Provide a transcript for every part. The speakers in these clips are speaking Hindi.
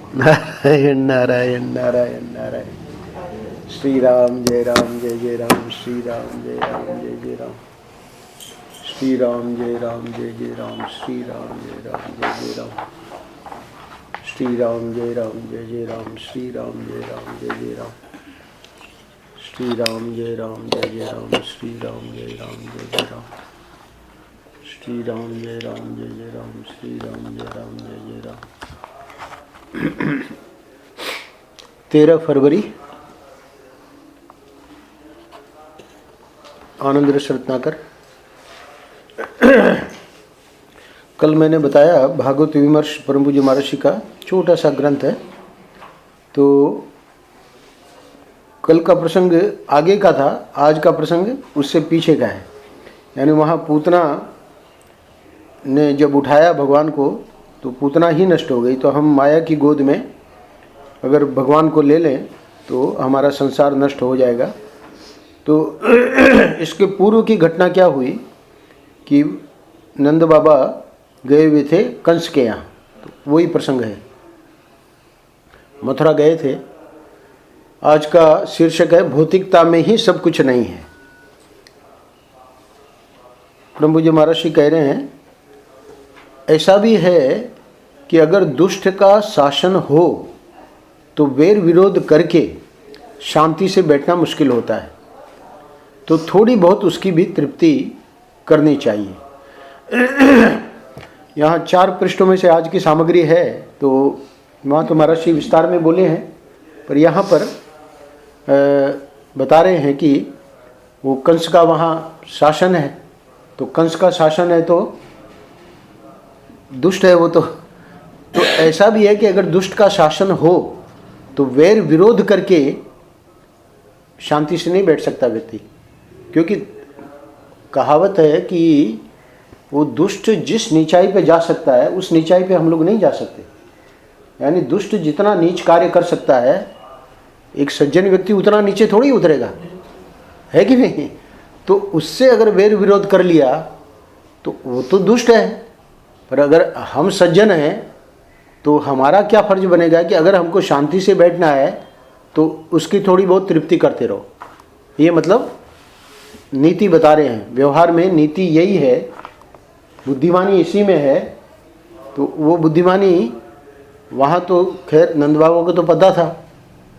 नारायण नारायण नारायण नारायण। श्री राम जय राम जय जय राम, श्री राम जय राम जय जय राम, श्री राम जय राम जय जय राम, श्री राम जय राम जय जय राम, श्री राम जय राम जय जय राम, श्री राम जय राम जय जय राम, श्री राम जय राम जय जय राम, श्री राम जय राम जय जय राम, श्री राम जय राम जय जय राम, श्री राम जय राम जय जय राम। 13 फरवरी आनंद रस रत्नाकर। कल मैंने बताया भागवत विमर्श परम पूज्य महर्षि का छोटा सा ग्रंथ है। तो कल का प्रसंग आगे का था, आज का प्रसंग उससे पीछे का है। यानी वहाँ पूतना ने जब उठाया भगवान को तो पूतना ही नष्ट हो गई। तो हम माया की गोद में अगर भगवान को ले लें तो हमारा संसार नष्ट हो जाएगा। तो इसके पूर्व की घटना क्या हुई कि नंद बाबा गए हुए थे कंस के यहाँ, तो वही प्रसंग है। मथुरा गए थे। आज का शीर्षक है भौतिकता में ही सब कुछ नहीं है। प्रभु जी महर्षि कह रहे हैं ऐसा भी है कि अगर दुष्ट का शासन हो तो वैर विरोध करके शांति से बैठना मुश्किल होता है। तो थोड़ी बहुत उसकी भी तृप्ति करनी चाहिए। यहाँ 4 पृष्ठों में से आज की सामग्री है। तो वहाँ तो महर्षि विस्तार में बोले हैं, पर यहाँ पर बता रहे हैं कि वो कंस का वहाँ शासन है। तो कंस का शासन है तो दुष्ट है वो। तो ऐसा भी है कि अगर दुष्ट का शासन हो तो वैर विरोध करके शांति से नहीं बैठ सकता व्यक्ति। क्योंकि कहावत है कि वो दुष्ट जिस नीचाई पे जा सकता है उस नीचाई पे हम लोग नहीं जा सकते। यानी दुष्ट जितना नीच कार्य कर सकता है एक सज्जन व्यक्ति उतना नीचे थोड़ी उतरेगा, है कि नहीं। तो उससे अगर वैर विरोध कर लिया तो वो तो दुष्ट है। पर अगर हम सज्जन हैं तो हमारा क्या फर्ज बनेगा कि अगर हमको शांति से बैठना है तो उसकी थोड़ी बहुत तृप्ति करते रहो। ये मतलब नीति बता रहे हैं। व्यवहार में नीति यही है, बुद्धिमानी इसी में है। तो वो बुद्धिमानी वहाँ तो खैर नंद बाबा को तो पता था।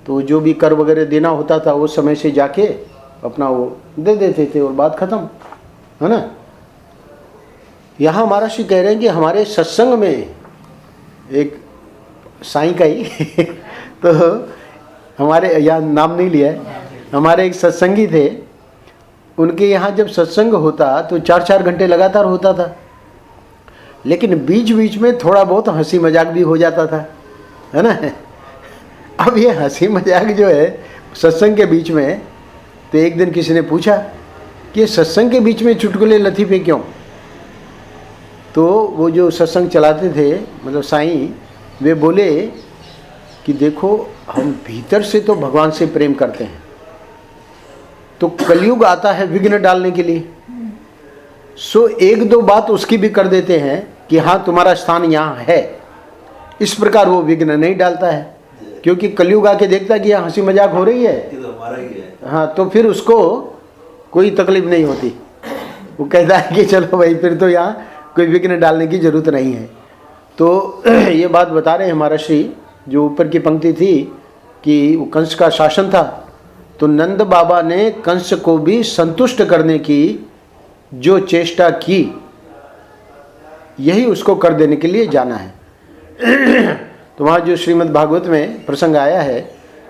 तो जो भी कर वगैरह देना होता था वो समय से जाके अपना वो दे देते थे और बात खत्म, है ना। यहाँ महर्षि कह रहे हैं कि हमारे सत्संग में एक साईं का ही तो हमारे यहाँ नाम नहीं लिया है, हमारे एक सत्संगी थे। उनके यहाँ जब सत्संग होता तो 4-4 घंटे लगातार होता था। लेकिन बीच बीच में थोड़ा बहुत हंसी मजाक भी हो जाता था, है ना। अब ये हंसी मजाक जो है सत्संग के बीच में, तो एक दिन किसी ने पूछा कि सत्संग के बीच में चुटकुले लतीफे क्यों। तो वो जो सत्संग चलाते थे मतलब साईं, वे बोले कि देखो हम भीतर से तो भगवान से प्रेम करते हैं। तो कलयुग आता है विघ्न डालने के लिए, सो 1-2 बात उसकी भी कर देते हैं कि हाँ तुम्हारा स्थान यहाँ है। इस प्रकार वो विघ्न नहीं डालता है, क्योंकि कलयुग आके देखता है कि यहाँ हंसी मजाक हो रही है, तो हमारा ही है। हाँ, तो फिर उसको कोई तकलीफ नहीं होती। वो कहता है कि चलो भाई फिर तो यहाँ कोई विघ्न डालने की जरूरत नहीं है। तो ये बात बता रहे हैं महर्षि। जो ऊपर की पंक्ति थी कि वो कंस का शासन था, तो नंद बाबा ने कंस को भी संतुष्ट करने की जो चेष्टा की, यही उसको कर देने के लिए जाना है। तो वहाँ जो श्रीमद् भागवत में प्रसंग आया है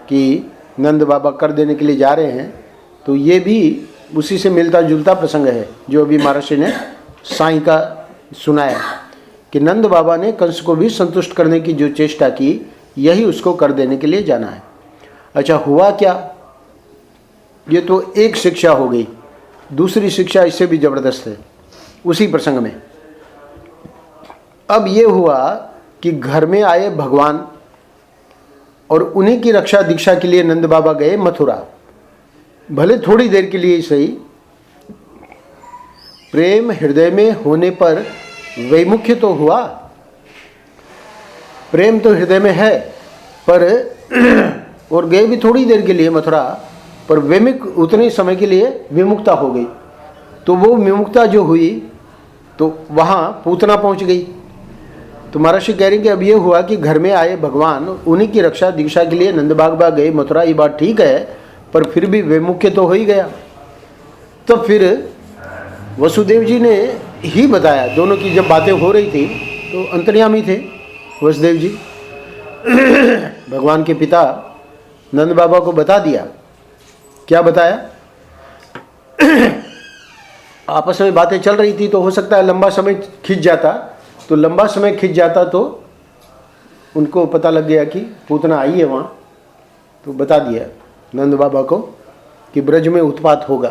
कि नंद बाबा कर देने के लिए जा रहे हैं, तो ये भी उसी से मिलता जुलता प्रसंग है जो अभी महर्षि ने साईं का सुनाया कि नंद बाबा ने कंस को भी संतुष्ट करने की जो चेष्टा की, यही उसको कर देने के लिए जाना है। अच्छा, हुआ क्या? ये तो एक शिक्षा हो गई। दूसरी शिक्षा इससे भी जबरदस्त है उसी प्रसंग में। अब ये हुआ कि घर में आए भगवान और उन्हीं की रक्षा दीक्षा के लिए नंद बाबा गए मथुरा। भले थोड़ी देर के लिए ही सही, प्रेम हृदय में होने पर वैमुख्य तो हुआ। प्रेम तो हृदय में है, पर और गए भी थोड़ी देर के लिए मथुरा, पर वेमिक उतने समय के लिए विमुक्ता हो गई। तो वो विमुक्ता जो हुई तो वहाँ पूतना पहुँच गई। तो महर्षि कह रहे हैं कि अब ये हुआ कि घर में आए भगवान, उन्हीं की रक्षा दीक्षा के लिए नंदबाग बाग गए मथुरा, ये बात ठीक है, पर फिर भी विमुख्य तो हो ही गया। तो फिर वसुदेव जी ने ही बताया, दोनों की जब बातें हो रही थी तो अंतर्यामी थे वसुदेव जी, भगवान के पिता नंद बाबा को बता दिया। क्या बताया? आपस में बातें चल रही थी तो हो सकता है लंबा समय खिंच जाता, तो लंबा समय खिंच जाता तो उनको पता लग गया कि पूतना आई है वहाँ, तो बता दिया नंद बाबा को कि ब्रज में उत्पात होगा।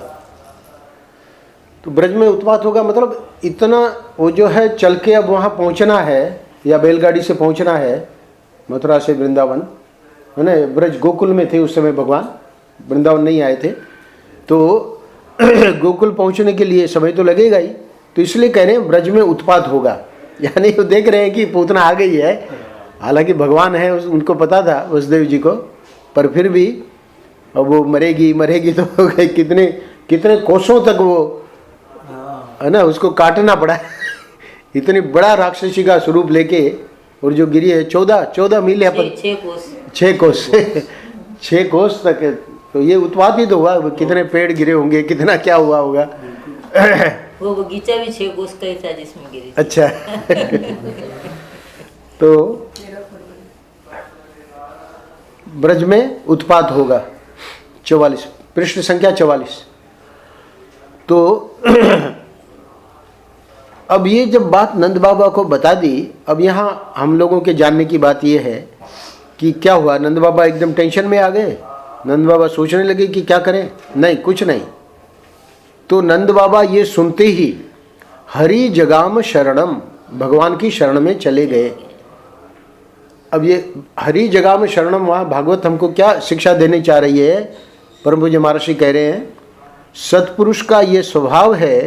तो ब्रज में उत्पात होगा मतलब इतना वो जो है चल के अब वहाँ पहुँचना है या बैलगाड़ी से पहुँचना है मथुरा से वृंदावन, है ना। ब्रज गोकुल में थे उस समय भगवान, वृंदावन नहीं आए थे, तो गोकुल पहुँचने के लिए समय तो लगेगा ही, तो इसलिए कह रहे हैं ब्रज में उत्पात होगा। यानी वो देख रहे हैं कि पूतना आ गई है, हालांकि भगवान है उनको पता था वसुदेव जी को, पर फिर भी अब वो मरेगी मरेगी तो कितने कितने कोसों तक वो, है ना, उसको काटना पड़ा इतनी बड़ा राक्षसी का स्वरूप लेके, और जो गिरी है 14 मील या 6 कोस 6 कोस तक, तो ये उत्पात ही तो हुआ, कितने पेड़ गिरे होंगे, कितना क्या हुआ होगा। वो बगीचा भी 6 कोस का ही था जिसमें गिरी। अच्छा तो ब्रज में उत्पात होगा। 44 पृष्ठ संख्या 44। तो अब ये जब बात नंद बाबा को बता दी, अब यहाँ हम लोगों के जानने की बात ये है कि क्या हुआ, नंद बाबा एकदम टेंशन में आ गए, नंद बाबा सोचने लगे कि क्या करें। नहीं, कुछ नहीं। तो नंद बाबा ये सुनते ही हरि जगाम शरणम, भगवान की शरण में चले गए। अब ये हरि जगाम शरणम, वहाँ भागवत हमको क्या शिक्षा देने चाह रही है, परम पूज्य महर्षि कह रहे हैं सत्पुरुष का ये स्वभाव है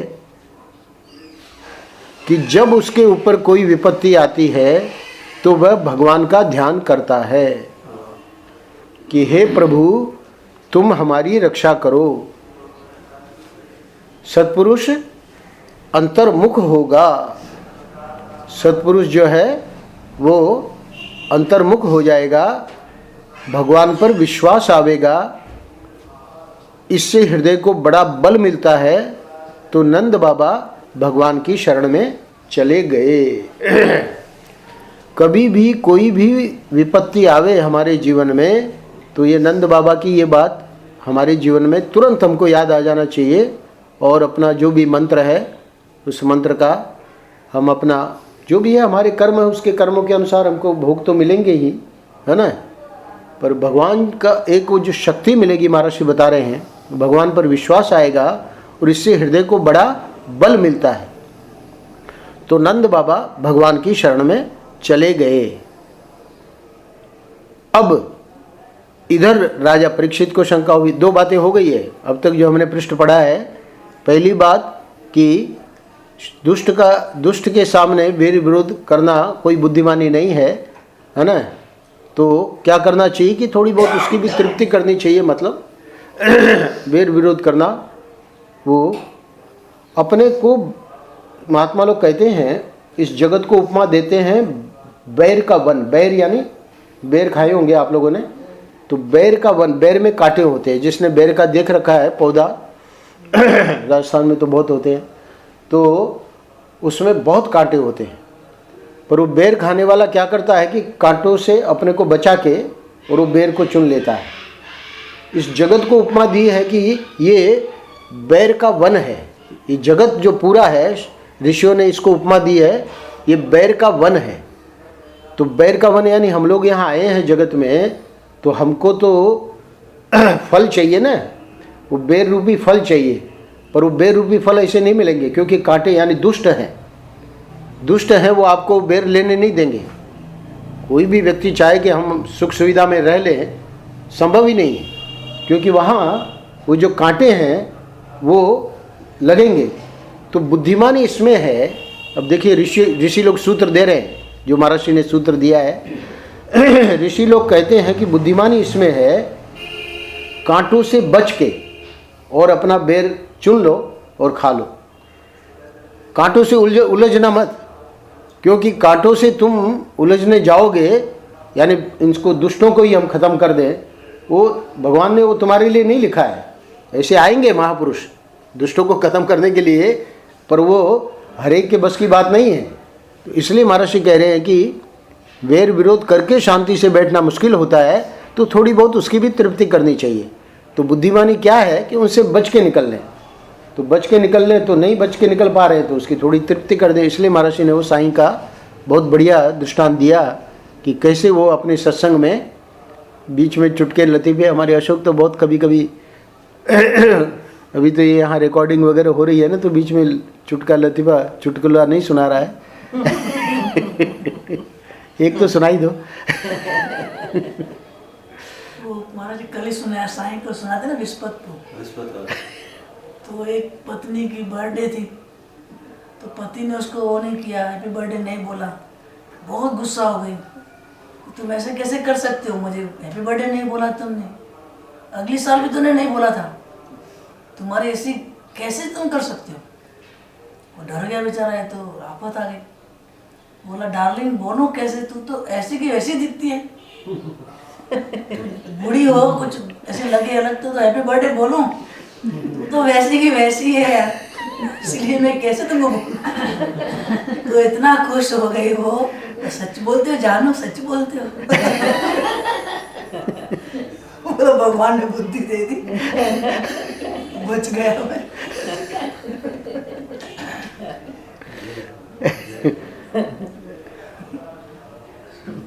कि जब उसके ऊपर कोई विपत्ति आती है तो वह भगवान का ध्यान करता है कि हे प्रभु तुम हमारी रक्षा करो। सत्पुरुष अंतर्मुख होगा, सत्पुरुष जो है वो अंतर्मुख हो जाएगा, भगवान पर विश्वास आवेगा, इससे हृदय को बड़ा बल मिलता है। तो नंद बाबा भगवान की शरण में चले गए। कभी भी कोई भी विपत्ति आवे हमारे जीवन में तो ये नंद बाबा की ये बात हमारे जीवन में तुरंत हमको याद आ जाना चाहिए, और अपना जो भी मंत्र है उस मंत्र का हम अपना जो भी है हमारे कर्म है उसके कर्मों के अनुसार हमको भोग तो मिलेंगे ही, है ना, पर भगवान का एक वो जो शक्ति मिलेगी, महर्षि बता रहे हैं, भगवान पर विश्वास आएगा और इससे हृदय को बड़ा बल मिलता है। तो नंद बाबा भगवान की शरण में चले गए। अब इधर राजा परीक्षित को शंका हुई। 2 बातें हो गई है अब तक जो हमने पृष्ठ पढ़ा है। पहली बात कि दुष्ट के सामने वीर विरोध करना कोई बुद्धिमानी नहीं है ना। तो क्या करना चाहिए कि थोड़ी बहुत उसकी भी तृप्ति करनी चाहिए, मतलब वीर विरोध करना। वो अपने को महात्मा लोग कहते हैं, इस जगत को उपमा देते हैं बैर का वन। बैर यानी बैर खाए होंगे आप लोगों ने, तो बैर का वन, बैर में कांटे होते हैं। जिसने बैर का देख रखा है पौधा राजस्थान में तो बहुत होते हैं, तो उसमें बहुत कांटे होते हैं। पर वो बैर खाने वाला क्या करता है कि कांटों से अपने को बचा के और वो बैर को चुन लेता है। इस जगत को उपमा दी है कि ये बैर का वन है। ये जगत जो पूरा है, ऋषियों ने इसको उपमा दी है, ये बैर का वन है। तो बैर का वन यानी हम लोग यहाँ आए हैं जगत में, तो हमको तो फल चाहिए ना, वो बेर रूपी फल चाहिए। पर वो बेर रूपी फल ऐसे नहीं मिलेंगे क्योंकि कांटे यानी दुष्ट हैं। दुष्ट हैं वो आपको बेर लेने नहीं देंगे। कोई भी व्यक्ति चाहे कि हम सुख सुविधा में रह लें, संभव ही नहीं है, क्योंकि वहाँ वो जो कांटे हैं वो लगेंगे। तो बुद्धिमानी इसमें है। अब देखिए ऋषि लोग सूत्र दे रहे हैं, जो महर्षि ने सूत्र दिया है ऋषि लोग कहते हैं कि बुद्धिमानी इसमें है कांटों से बच के और अपना बेर चुन लो और खा लो। कांटों से उलझना मत, क्योंकि कांटों से तुम उलझने जाओगे, यानी इनको दुष्टों को ही हम खत्म कर दें, वो भगवान ने वो तुम्हारे लिए नहीं लिखा है। ऐसे आएंगे महापुरुष दुष्टों को खत्म करने के लिए, पर वो हर एक के बस की बात नहीं है। तो इसलिए महर्षि कह रहे हैं कि वैर विरोध करके शांति से बैठना मुश्किल होता है, तो थोड़ी बहुत उसकी भी तृप्ति करनी चाहिए। तो बुद्धिमानी क्या है कि उनसे बच के निकल लें, तो बच के निकल लें, तो नहीं बच के निकल पा रहे तो उसकी थोड़ी तृप्ति कर दे। इसलिए महर्षि ने वो साईं का बहुत बढ़िया दृष्टांत दिया कि कैसे वो अपने सत्संग में बीच में चुटके लतीफ़े, हमारे अशोक तो बहुत कभी कभी अभी तो ये यहाँ रिकॉर्डिंग वगैरह हो रही है ना, तो बीच में चुटका लतीफ़ा चुटकुला नहीं सुना रहा है एक तो सुनाई दो। वो महाराज जी कल ही सुनाया, साईं को सुनाते ना विस्पत को। तो एक पत्नी की बर्थडे थी, तो पति ने उसको वो नहीं किया, हैप्पी बर्थडे नहीं बोला, बहुत गुस्सा हो गई। तुम ऐसे कैसे कर सकते हो, मुझे हैप्पी बर्थडे नहीं बोला तुमने, अगली साल भी तुमने नहीं बोला था, तुम्हारी ऐसी कैसे तुम कर सकते हो। वो डर गया बेचारा है, तो आफत आ गई। बोला डार्लिंग बोलो कैसे, तू तो ऐसी की वैसी दिखती है, बूढ़ी हो कुछ ऐसे लगे अलग, तो हैप्पी बर्थडे बोलो, तू तो वैसी की वैसी है यार, इसलिए मैं कैसे तुमको तो इतना खुश हो गई वो। तो सच बोलते हो जानू, सच बोलते हो बोलो भगवान ने बुद्धि दे दी, बच गया मैं।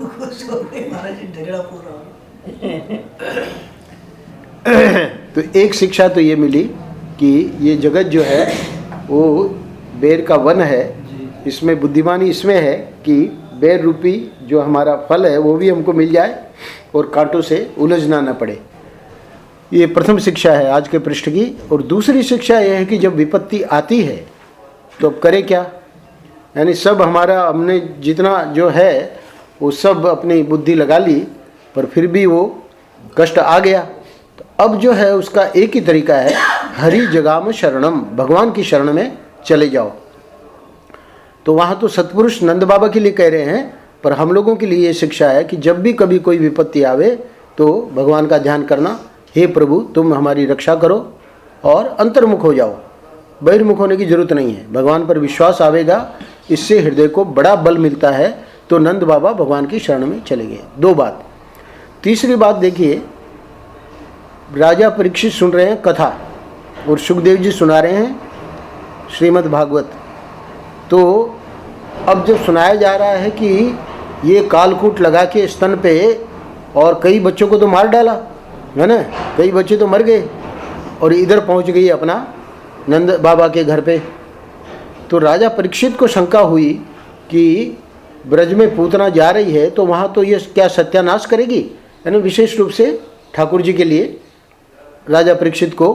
खुश हो गई महाराज जी, झगड़ा पूरा हो गया। तो एक शिक्षा तो ये मिली कि ये जगत जो है वो बेर का वन है, इसमें बुद्धिमानी इसमें है कि बेर रूपी जो हमारा फल है वो भी हमको मिल जाए और कांटों से उलझना न पड़े। ये प्रथम शिक्षा है आज के पृष्ठ की। और दूसरी शिक्षा यह है कि जब विपत्ति आती है तो अब करें क्या, यानी सब हमारा हमने जितना जो है वो सब अपनी बुद्धि लगा ली, पर फिर भी वो कष्ट आ गया। तो अब जो है उसका एक ही तरीका है, हरि जगाम शरणम, भगवान की शरण में चले जाओ। तो वहाँ तो सतपुरुष नंद बाबा के लिए कह रहे हैं, पर हम लोगों के लिए ये शिक्षा है कि जब भी कभी कोई विपत्ति आवे तो भगवान का ध्यान करना, हे प्रभु तुम हमारी रक्षा करो, और अंतर्मुख हो जाओ, बहिर्मुख होने की जरूरत नहीं है। भगवान पर विश्वास आवेगा, इससे हृदय को बड़ा बल मिलता है। तो नंद बाबा भगवान की शरण में चले गए। दो बात। तीसरी बात देखिए, राजा परीक्षित सुन रहे हैं कथा और सुखदेव जी सुना रहे हैं श्रीमद् भागवत। तो अब जब सुनाया जा रहा है कि ये कालकूट लगा के स्तन पे और कई बच्चों को तो मार डाला है ना, कई बच्चे तो मर गए, और इधर पहुंच गई अपना नंद बाबा के घर पे। तो राजा परीक्षित को शंका हुई कि ब्रज में पूतना जा रही है तो वहाँ तो ये क्या सत्यानाश करेगी, यानी विशेष रूप से ठाकुर जी के लिए राजा परीक्षित को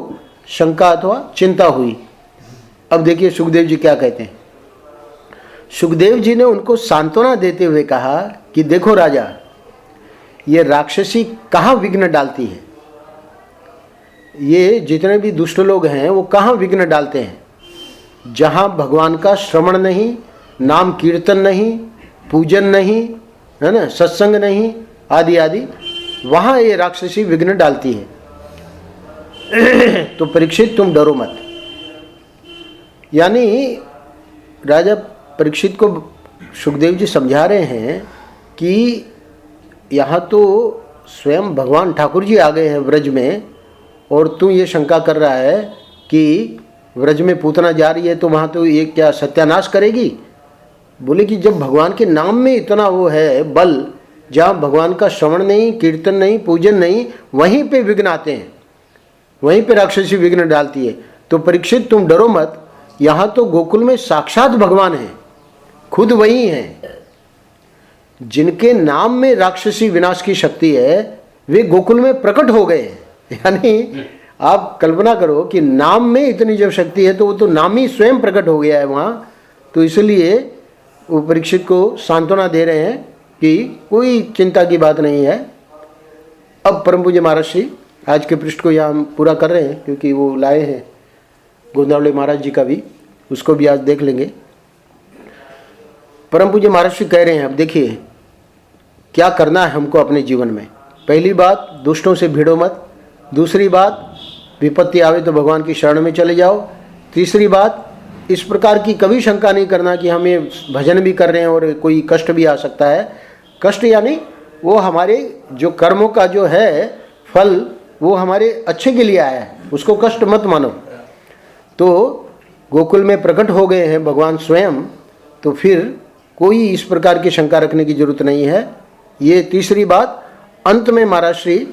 शंका अथवा चिंता हुई। अब देखिए सुखदेव जी क्या कहते हैं। सुखदेव जी ने उनको सांत्वना देते हुए कहा कि देखो राजा, ये राक्षसी कहाँ विघ्न डालती है, ये जितने भी दुष्ट लोग हैं वो कहाँ विघ्न डालते हैं, जहाँ भगवान का श्रवण नहीं, नाम कीर्तन नहीं, पूजन नहीं, है ना, सत्संग नहीं, आदि आदि, वहाँ ये राक्षसी विघ्न डालती है। तो परीक्षित तुम डरो मत। यानी राजा परीक्षित को सुखदेव जी समझा रहे हैं कि यहाँ तो स्वयं भगवान ठाकुर जी आ गए हैं व्रज में, और तू ये शंका कर रहा है कि व्रज में पूतना जा रही है तो वहाँ तो ये क्या सत्यानाश करेगी। बोले कि जब भगवान के नाम में इतना वो है बल, जहाँ भगवान का श्रवण नहीं, कीर्तन नहीं, पूजन नहीं, वहीं पे विघ्न आते हैं, वहीं पे राक्षसी विघ्न डालती है। तो परीक्षित तुम डरो मत, यहाँ तो गोकुल में साक्षात भगवान हैं, खुद वही हैं। जिनके नाम में राक्षसी विनाश की शक्ति है वे गोकुल में प्रकट हो गए हैं। यानी आप कल्पना करो कि नाम में इतनी जब शक्ति है तो वो तो नाम ही स्वयं प्रकट हो गया है वहाँ। तो इसलिए वो परीक्षित को सांत्वना दे रहे हैं कि कोई चिंता की बात नहीं है। अब परम पूज्य महाराज श्री आज के पृष्ठ को यहाँ हम पूरा कर रहे हैं, क्योंकि वो लाए हैं गोंदावले महाराज जी का भी, उसको भी आज देख लेंगे। परम पूज्य महाराज श्री कह रहे हैं, अब देखिए क्या करना है हमको अपने जीवन में। पहली बात, दुष्टों से भिड़ो मत। दूसरी बात, विपत्ति आवे तो भगवान की शरण में चले जाओ। तीसरी बात, इस प्रकार की कभी शंका नहीं करना कि हम ये भजन भी कर रहे हैं और कोई कष्ट भी आ सकता है। कष्ट यानी वो हमारे जो कर्मों का जो है फल, वो हमारे अच्छे के लिए आया है, उसको कष्ट मत मानो। तो गोकुल में प्रकट हो गए हैं भगवान स्वयं, तो फिर कोई इस प्रकार की शंका रखने की जरूरत नहीं है। ये तीसरी बात। अंत में महाराज श्री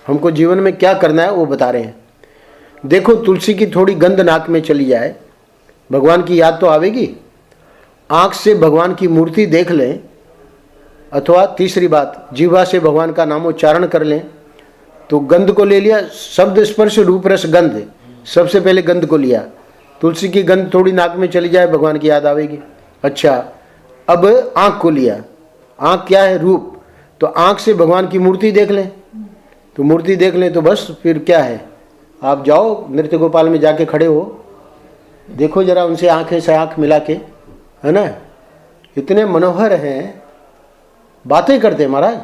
हमको जीवन में क्या करना है वो बता रहे हैं। देखो, तुलसी की थोड़ी गंध नाक में चली जाए, भगवान की याद तो आवेगी। आँख से भगवान की मूर्ति देख लें, अथवा तीसरी बात, जीवा से भगवान का नामोच्चारण कर लें। तो गंध को ले लिया, शब्द स्पर्श रूप रस गंध, सबसे पहले गंध को लिया। तुलसी की गंध थोड़ी नाक में चली जाए, भगवान की याद आवेगी। अच्छा, अब आँख को लिया। आँख क्या है? रूप। तो आँख से भगवान की मूर्ति देख लें। तो मूर्ति देख लें तो बस फिर क्या है, आप जाओ नृत्य गोपाल में जाके खड़े हो, देखो जरा उनसे आंखें से आंख मिला के, है ना, इतने मनोहर हैं, बातें करते हैं महाराज।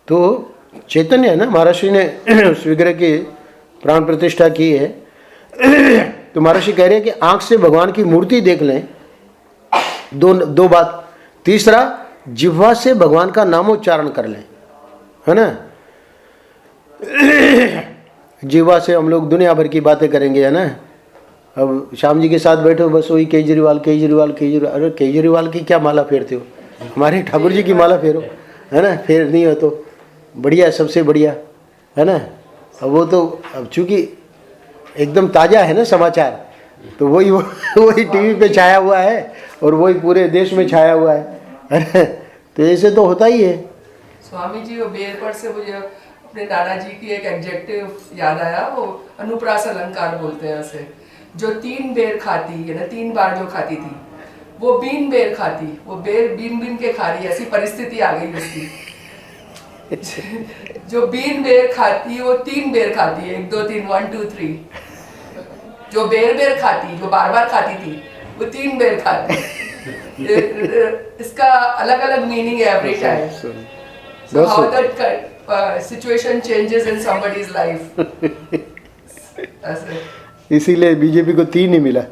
तो चैतन्य है ना, महर्षि ने उस विग्रह की प्राण प्रतिष्ठा की है। तो महर्षि कह रहे हैं कि आंख से भगवान की मूर्ति देख लें, दो बात। तीसरा, जिह्वा से भगवान का नामोच्चारण कर लें, है ना। जिह्वा से हम लोग दुनिया भर की बातें करेंगे, है ना। अब श्याम जी के साथ बैठो, बस वही केजरीवाल केजरीवाल केजरीवाल। अरे केजरीवाल की क्या माला फेरते हो? हमारे ठाकुर जी की माला फेरो, है ना। फेर नहीं हो तो बढ़िया, सबसे बढ़िया, है ना। अब वो तो अब चूंकि एकदम ताज़ा है ना समाचार, तो वही टीवी पे छाया हुआ है और वही पूरे देश में छाया हुआ है। तो ऐसे तो होता ही है। स्वामी जी, वो बेरपर से मुझे अपने दादाजी की एक एडजेक्टिव याद आया, वो अनुप्रास अलंकार बोलते हैं उसे। जो 3 बेर खाती है ना, 3 बार जो खाती थी, वो बीन बेर खाती, वो बेर बीन के खा रही, ऐसी परिस्थिति आ गई उसकी। जो बीन बेर खाती वो 3 बेर खाती है, 1 2 3 1 2 3। जो बेर खाती, जो बार बार खाती थी, वो 3 बेर खाती। इसका अलग अलग मीनिंग है every time. So how that situation changes in somebody's life. इसीलिए बीजेपी को 3 ही मिला।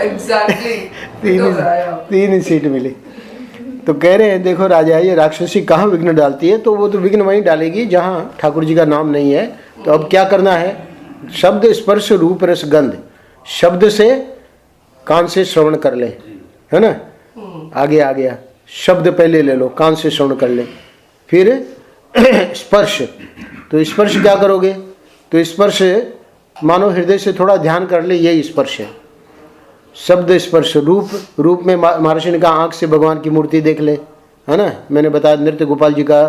Exactly. 3 ही सीट मिली। तो कह रहे हैं, देखो राजा, ये राक्षसी कहाँ विघ्न डालती है, तो वो तो विघ्न वहीं डालेगी जहाँ ठाकुर जी का नाम नहीं है। तो अब क्या करना है? शब्द स्पर्श रूप रस गंध, शब्द से कान से श्रवण कर ले, है ना। आगे आ गया, शब्द पहले ले लो, कान से श्रवण कर ले। फिर स्पर्श, तो स्पर्श क्या करोगे? तो स्पर्श मानो हृदय से थोड़ा ध्यान कर ले, यही स्पर्श है। शब्द स्पर्श, रूप में महर्षि ने कहा आँख से भगवान की मूर्ति देख ले, है ना। मैंने बताया नृत्य गोपाल जी का,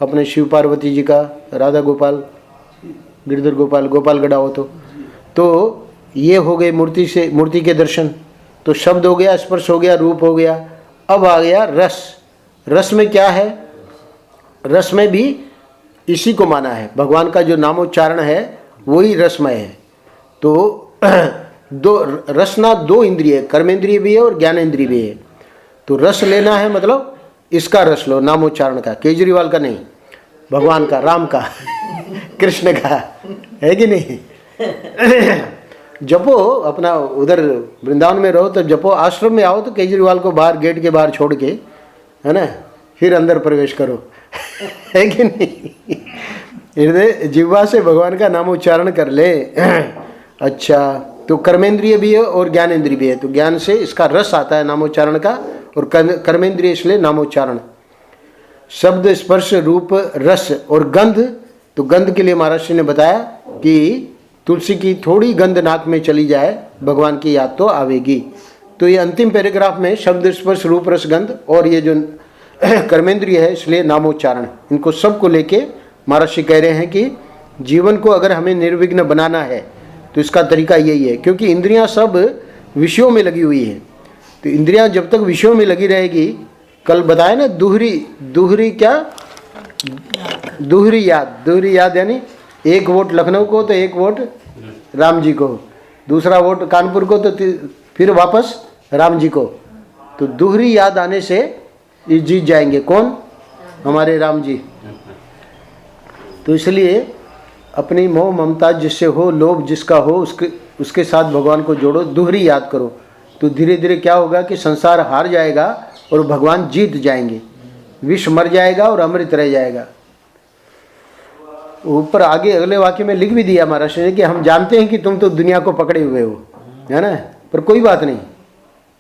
अपने शिव पार्वती जी का, राधा गोपाल, गिरधर गोपाल, गोपाल गड़ा हो तो ये हो गए मूर्ति के दर्शन। तो शब्द हो गया, स्पर्श हो गया, रूप हो गया। अब आ गया रस। रस में क्या है? रस में भी इसी को माना है, भगवान का जो नामोच्चारण है वही रसमय है। तो रसना 2 इंद्रिय, कर्मेंद्रिय भी है और ज्ञानेंद्रिय भी है। तो रस लेना है मतलब इसका रस लो, नामोच्चारण का, केजरीवाल का नहीं, भगवान का, राम का, कृष्ण का, है कि नहीं। जपो अपना, उधर वृंदावन में रहो तो जपो, आश्रम में आओ तो केजरीवाल को बाहर, गेट के बाहर छोड़ के, है ना, फिर अंदर प्रवेश करो, है कि नहीं। हृदय जिह्वा से भगवान का नामोच्चारण कर ले। अच्छा, तो कर्मेंद्रिय भी है और ज्ञानेंद्रिय भी है। तो ज्ञान से इसका रस आता है नामोच्चारण का, और कर्मेंद्रिय इसलिए नामोच्चारण। शब्द स्पर्श रूप रस और गंध, तो गंध के लिए महाराज ने बताया कि तुलसी की थोड़ी गंध नाक में चली जाए, भगवान की याद तो आवेगी। तो ये अंतिम पैराग्राफ में शब्द स्पर्श रूप रस गंध और ये जो कर्मेंद्रिय है इसलिए नामोच्चारण, इनको सबको लेके महर्षि कह रहे हैं कि जीवन को अगर हमें निर्विघ्न बनाना है तो इसका तरीका यही है। क्योंकि इंद्रियां सब विषयों में लगी हुई है। तो इंद्रियां जब तक विषयों में लगी रहेगी, कल बताया ना दूहरी क्या, दूहरी याद यानी एक वोट लखनऊ को तो एक वोट राम जी को, दूसरा वोट कानपुर को तो फिर वापस राम जी को। तो दूहरी याद आने से ये जीत जाएंगे। कौन? हमारे राम जी। तो इसलिए अपनी मोह ममता जिससे हो, लोभ जिसका हो, उसके साथ भगवान को जोड़ो, दूहरी याद करो। तो धीरे धीरे क्या होगा कि संसार हार जाएगा और भगवान जीत जाएंगे, विष मर जाएगा और अमृत रह जाएगा। ऊपर आगे अगले वाक्य में लिख भी दिया महाराज ने कि हम जानते हैं कि तुम तो दुनिया को पकड़े हुए हो, है ना, पर कोई बात नहीं,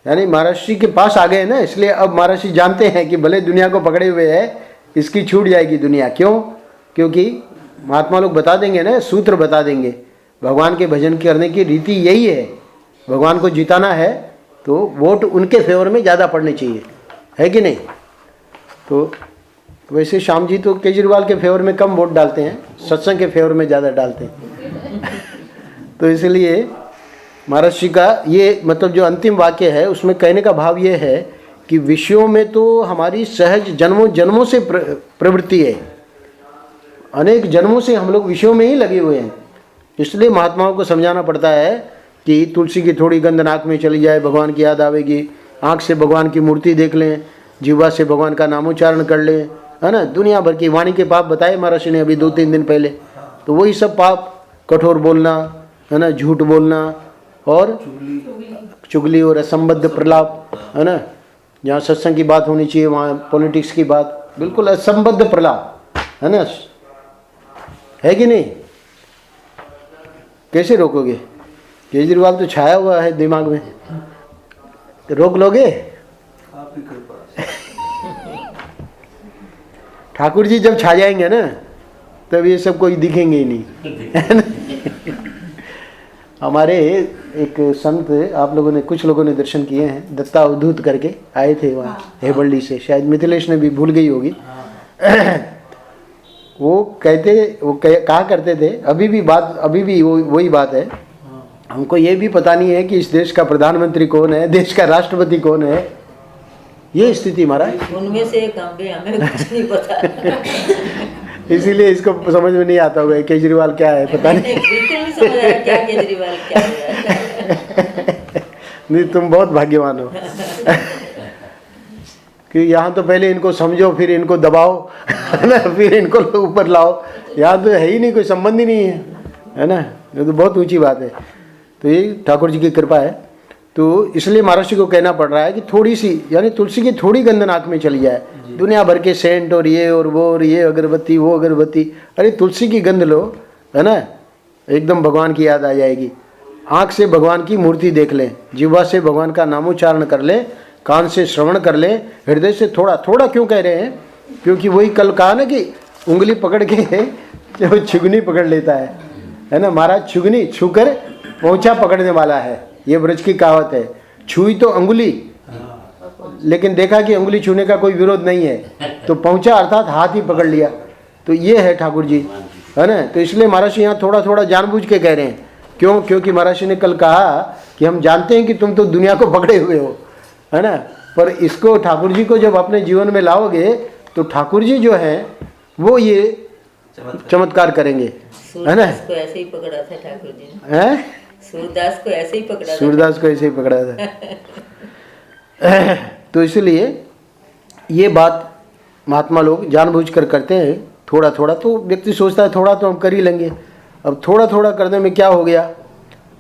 यानी महाराज जी के पास आ गए ना, इसलिए अब महाराज जी जानते हैं कि भले दुनिया को पकड़े हुए है, इसकी छूट जाएगी दुनिया। क्यों? क्योंकि महात्मा लोग बता देंगे ना, सूत्र बता देंगे। भगवान के भजन करने की रीति यही है, भगवान को जिताना है तो वोट उनके फेवर में ज़्यादा पड़ने चाहिए, है कि नहीं? तो वैसे श्याम जी तो केजरीवाल के फेवर में कम वोट डालते हैं, सत्संग के फेवर में ज़्यादा डालते हैं। तो इसलिए महाराज जी का ये मतलब जो अंतिम वाक्य है उसमें कहने का भाव ये है कि विषयों में तो हमारी सहज जन्मों जन्मों से प्रवृत्ति है, अनेक जन्मों से हम लोग विषयों में ही लगे हुए हैं। इसलिए महात्माओं को समझाना पड़ता है कि तुलसी की थोड़ी गंध नाक में चली जाए, भगवान की याद आवेगी, आँख से भगवान की मूर्ति देख लें, जीवा से भगवान का नामोच्चारण कर लें, है ना। दुनिया भर की वाणी के पाप बताए महाराज ने अभी 2-3 दिन पहले, तो वही सब पाप, कठोर बोलना, है ना, झूठ बोलना और चुगली और असंबद्ध प्रलाप, है ना, जहाँ सत्संग की बात होनी चाहिए वहाँ पॉलिटिक्स की बात, बिल्कुल असंबद्ध प्रलाप, है ना, है कि नहीं? कैसे रोकोगे? केजरीवाल तो छाया हुआ है दिमाग में, रोक लोगे? ठाकुर जी जब छा जाएंगे ना तब ये सब कोई दिखेंगे ही नहीं। हमारे एक संत, आप लोगों ने, कुछ लोगों ने दर्शन किए हैं, दत्ता अवधूत करके आए थे वहाँ हेबल्डी से, शायद मिथिलेश ने भी भूल गई होगी। वो कहा करते थे, अभी भी वही बात है, हमको ये भी पता नहीं है कि इस देश का प्रधानमंत्री कौन है, देश का राष्ट्रपति कौन है, ये स्थिति महाराज। उनमें से एक हम भी, हमें कुछ नहीं पता। इसीलिए इसको समझ में नहीं आता होगा केजरीवाल क्या है, पता नहीं। बिल्कुल नहीं समझ आया क्या केजरीवाल क्या है। नहीं, तुम बहुत भाग्यवान हो कि यहाँ तो पहले इनको समझो, फिर इनको दबाओ, है ना, फिर इनको ऊपर लाओ। यहाँ तो है ही नहीं, कोई संबंध ही नहीं है ना। ये तो बहुत ऊंची बात है। तो ये ठाकुर जी की कृपा है। तो इसलिए महाराज जी को कहना पड़ रहा है कि थोड़ी सी, यानी तुलसी की थोड़ी गंध नाक में चली जाए। दुनिया भर के सेंट और ये और वो और ये अगरबत्ती वो अगरबत्ती, अरे तुलसी की गंध लो, है ना, एकदम भगवान की याद आ जाएगी। आँख से भगवान की मूर्ति देख लें, जिह्वा से भगवान का नामोच्चारण कर लें, कान से श्रवण कर लें, हृदय से थोड़ा थोड़ा क्यों कह रहे हैं, क्योंकि वही कल कहा ना कि उंगली पकड़ के जो छुगनी पकड़ लेता है ना। महाराज छुगनी छूकर पहुँचा पकड़ने वाला है, ये ब्रज की कहावत है। छुई तो अंगुली, लेकिन देखा कि अंगुली छूने का कोई विरोध नहीं है, तो पहुँचा अर्थात हाथ ही पकड़ लिया। तो ये है ठाकुर जी, है ना। तो इसलिए महाराज यहाँ थोड़ा थोड़ा जानबूझ के कह रहे हैं। क्यों? क्योंकि महाराज ने कल कहा कि हम जानते हैं कि तुम तो दुनिया को पकड़े हुए हो, है ना, पर इसको ठाकुर जी को जब अपने जीवन में लाओगे तो ठाकुर जी जो है वो ये चमत्कार करेंगे, है ना। सूरदास को ऐसे ही पकड़ा था ठाकुर जी ने, हैं? सूरदास को ऐसे ही पकड़ा था। सूरदास को ऐसे ही पकड़ा था। तो इसलिए ये बात महात्मा लोग जानबूझकर करते हैं थोड़ा थोड़ा। तो व्यक्ति सोचता है थोड़ा तो हम कर ही लेंगे, अब थोड़ा थोड़ा करने में क्या हो गया।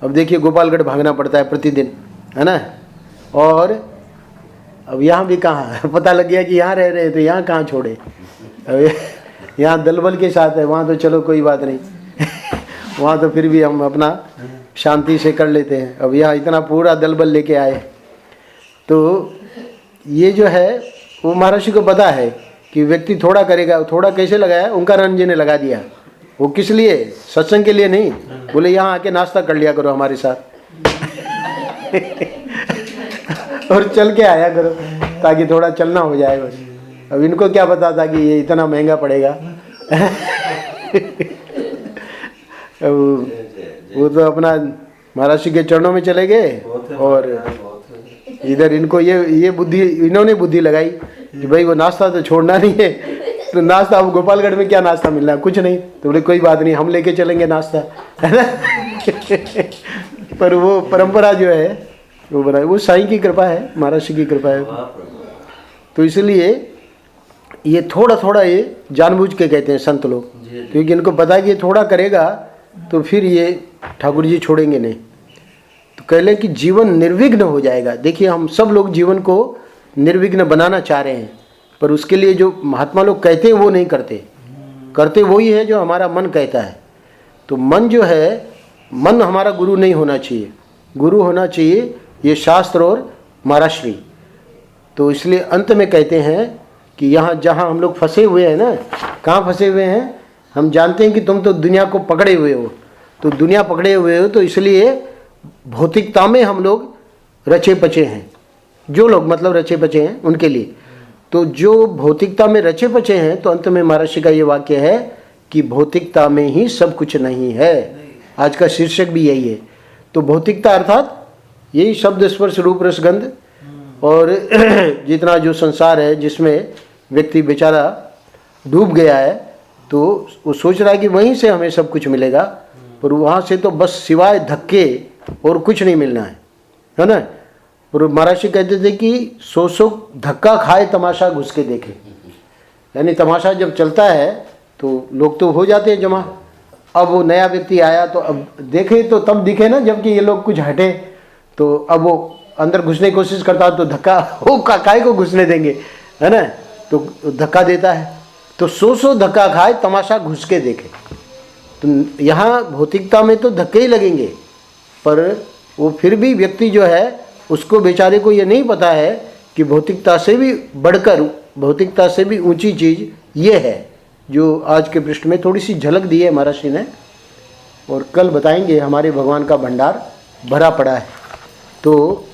अब देखिए गोपालगढ़ भागना पड़ता है प्रतिदिन, है ना, और अब यहाँ भी कहाँ पता लग गया कि यहाँ रह रहे हैं तो यहाँ कहाँ छोड़े। अब यहाँ दलबल के साथ है, वहाँ तो चलो कोई बात नहीं वहाँ तो फिर भी हम अपना शांति से कर लेते हैं। अब यहाँ इतना पूरा दलबल लेके आए, तो ये जो है वो महाराज को पता है कि व्यक्ति थोड़ा करेगा। थोड़ा कैसे लगाया, ओंकारानंद जी ने लगा दिया। वो किस लिए? सत्संग के लिए नहीं, बोले यहाँ आके नाश्ता कर लिया करो हमारे साथ और चल के आया करो ताकि थोड़ा चलना हो जाए बस। अब इनको क्या पता था कि ये इतना महंगा पड़ेगा वो तो अपना महाराज जी के चरणों में चले गए और इधर इनको ये बुद्धि, इन्होंने बुद्धि लगाई कि भाई वो नाश्ता तो छोड़ना नहीं है। तो नाश्ता, अब गोपालगढ़ में क्या नाश्ता मिल रहा है? कुछ नहीं। तो बोले कोई बात नहीं, हम लेके चलेंगे नाश्ता, है ना। पर वो परंपरा जो है वो बना, वो साईं की कृपा है, महाराज जी की कृपा है। तो इसलिए ये थोड़ा थोड़ा ये जानबूझ के कहते हैं संत लोग, क्योंकि इनको पता है कि ये थोड़ा करेगा तो फिर ये ठाकुर जी छोड़ेंगे नहीं। तो कह लें कि जीवन निर्विघ्न हो जाएगा। देखिए हम सब लोग जीवन को निर्विघ्न बनाना चाह रहे हैं, पर उसके लिए जो महात्मा लोग कहते हैं वो नहीं करते। करते वही है जो हमारा मन कहता है। तो मन जो है, मन हमारा गुरु नहीं होना चाहिए। गुरु होना चाहिए ये शास्त्र और महाराज श्री। तो इसलिए अंत में कहते हैं कि यहाँ जहाँ हम लोग फंसे हुए हैं ना, कहाँ फंसे हुए हैं? हम जानते हैं कि तुम तो दुनिया को पकड़े हुए हो, तो दुनिया पकड़े हुए हो, तो इसलिए भौतिकता में हम लोग रचे पचे हैं। जो लोग मतलब रचे पचे हैं उनके लिए, तो जो भौतिकता में रचे पचे हैं, तो अंत में महर्षि का ये वाक्य है कि भौतिकता में ही सब कुछ नहीं है। आज का शीर्षक भी यही है। तो भौतिकता अर्थात यही शब्द स्पर्श रूप रस गंध और जितना जो संसार है जिसमें व्यक्ति बेचारा डूब गया है, तो वो सोच रहा है कि वहीं से हमें सब कुछ मिलेगा, पर वहाँ से तो बस सिवाय धक्के और कुछ नहीं मिलना है ना। और महाराज जी कहते थे कि सौ धक्का खाए तमाशा घुस के देखे। यानी तमाशा जब चलता है तो लोग तो हो जाते हैं जमा। अब वो नया व्यक्ति आया तो अब देखे तो तब दिखे ना, जबकि ये लोग कुछ हटे, तो अब वो अंदर घुसने की कोशिश करता है तो धक्का हो, काय को घुसने देंगे, है ना। तो धक्का देता है, तो सौ धक्का खाए तमाशा घुस के देखे। तो यहाँ भौतिकता में तो धक्के ही लगेंगे, पर वो फिर भी व्यक्ति जो है उसको बेचारे को ये नहीं पता है कि भौतिकता से भी बढ़कर, भौतिकता से भी ऊंची चीज़ ये है, जो आज के पृष्ठ में थोड़ी सी झलक दी है महाराज जी ने। और कल बताएंगे हमारे भगवान का भंडार भरा पड़ा है। तो